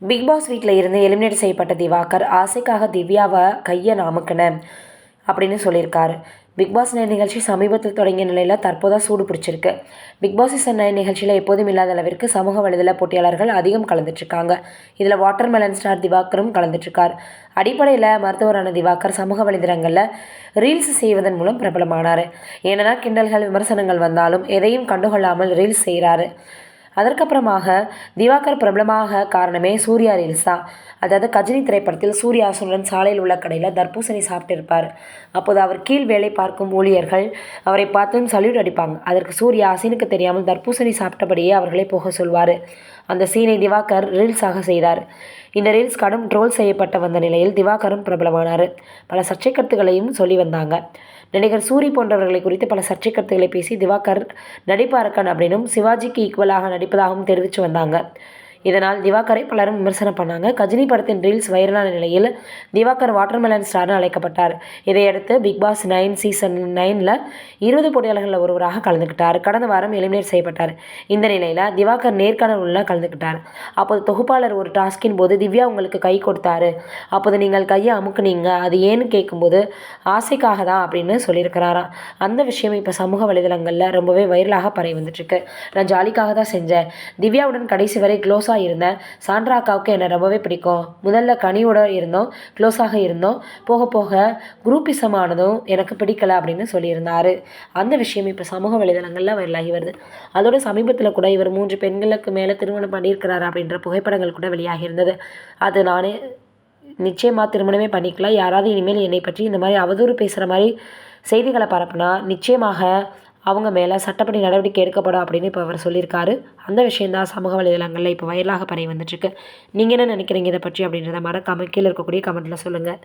Big pass வீட்டில் இருந்து eliminate செய்யப்பட்ட திவாகர் ஆசைக்காக திவ்யாவை கையை நாமுக்கினேன் அப்படின்னு சொல்லியிருக்காரு. பிக் பாஸ் 9 நிகழ்ச்சி சமீபத்தில் தொடங்கிய நிலையில் தற்போது சூடு பிடிச்சிருக்கு. பிக் பாஸ் சீசன் 9 நிகழ்ச்சியில் எப்போதும் இல்லாத அளவிற்கு சமூக வலைதள போட்டியாளர்கள் அதிகம் கலந்துட்டுருக்காங்க. இதில் வாட்டர்மெலன் ஸ்டார் திவாகரும் கலந்துட்டுருக்கார். அடிப்படையில் மருத்துவரான திவாகர் சமூக வலைதளங்களில் ரீல்ஸ் செய்வதன் மூலம் பிரபலமானார். ஏன்னா கிண்டல்கள் விமர்சனங்கள் வந்தாலும் எதையும் கண்டுகொள்ளாமல் ரீல்ஸ் செய்கிறாரு. அதற்கப்புறமாக திவாகர் பிரபலமாக காரணமே சூர்யா ரீல்ஸ் தான். அதாவது கஜினி திரைப்படத்தில் சூர்யா அசுரன் சாலையில் உள்ள கடையில் தர்பூசணி சாப்பிட்டிருப்பார். அப்போது அவர் கீழ் வேலை பார்க்கும் ஊழியர்கள் அவரை பார்த்தும் சல்யூட் அடிப்பாங்க. அதற்கு சூர்யா அசீனுக்கு தெரியாமல் தர்பூசணி சாப்பிட்டபடியே அவர்களை போக சொல்வார். அந்த சீனை திவாகர் ரீல்ஸாக செய்தார். இந்த ரீல்ஸ் கடும் ட்ரோல் செய்யப்பட்ட வந்த நிலையில் திவாகரும் பிரபலமானார். பல சர்ச்சை கருத்துக்களையும் சொல்லி வந்தாங்க. நடிகர் சூரி போன்றவர்களை குறித்து பல சர்ச்சை கருத்துக்களை பேசி திவாகர் நடிப்பார்க்கன் அப்படின்னும் சிவாஜிக்கு ஈக்குவலாக நடிப்பதாகவும் தெரிவித்து வந்தாங்க. இதனால் திவாகரை பலரும் விமர்சனம் பண்ணாங்க. கஜினி படத்தின் ரீல்ஸ் வைரலான நிலையில் திவாகர் வாட்டர்மெலன் ஸ்டார்னு அழைக்கப்பட்டார். இதையடுத்து பிக் பாஸ் 9 சீசன் 9ல் 20 போட்டியாளர்களில் ஒருவராக கலந்துக்கிட்டார். கடந்த வாரம் எலிமினேட் செய்யப்பட்டார். இந்த நிலையில் திவாகர் நேர்காணலில் கலந்துக்கிட்டார். அப்போது தொகுப்பாளர் ஒரு டாஸ்கின் போது திவ்யா உங்களுக்கு கை கொடுத்தாரு, அப்போது நீங்கள் கையை அமுக்குனீங்க, அது ஏன்னு கேட்கும்போது ஆசைக்காக தான் அப்படின்னு சொல்லியிருக்கிறாராம். அந்த விஷயம் இப்போ சமூக வலைதளங்களில் ரொம்பவே வைரலாக பரவி வந்துட்டுருக்கு. நான் ஜாலிக்காக தான் செஞ்சேன். திவ்யாவுடன் கடைசி வரை க்ளோஸாக இருந்தேன். சாண்ட்ரா அக்காவுக்கு என்னை ரொம்பவே பிடிக்கும். முதல்ல கனியோட இருந்தோம், க்ளோஸாக இருந்தோம். போக போக குரூப்பிசம் ஆனதும் எனக்கு பிடிக்கல அப்படின்னு சொல்லியிருந்தார். அந்த விஷயம் இப்போ சமூக வலைதளங்களில் வைரலாகி வருது. அதோட சமீபத்தில் கூட இவர் 3 பெண்களுக்கு மேலே திருமணம் பண்ணியிருக்கிறார் அப்படின்ற புகைப்படங்கள் கூட வெளியாகி இருந்தது. அது நானே நிச்சயமாக திருமணமே பண்ணிக்கலாம். யாராவது இனிமேல் என்னை பற்றி இந்த மாதிரி அவதூறு பேசுகிற மாதிரி செய்திகளை பரப்புனா நிச்சயமாக அவங்க மேலே சட்டப்படி நடவடிக்கை எடுக்கப்படும் அப்படின்னு இப்போ அவர் சொல்லியிருக்காரு. அந்த விஷயந்தான் சமூக வலைதளங்களில் இப்போ வைரலாக பரவி வந்துட்டுருக்கு. நீங்கள் என்ன நினைக்கிறீங்க இதை பற்றி அப்படின்றத மறக்காமல் கீழே இருக்கக்கூடிய கமெண்ட்டில் சொல்லுங்கள்.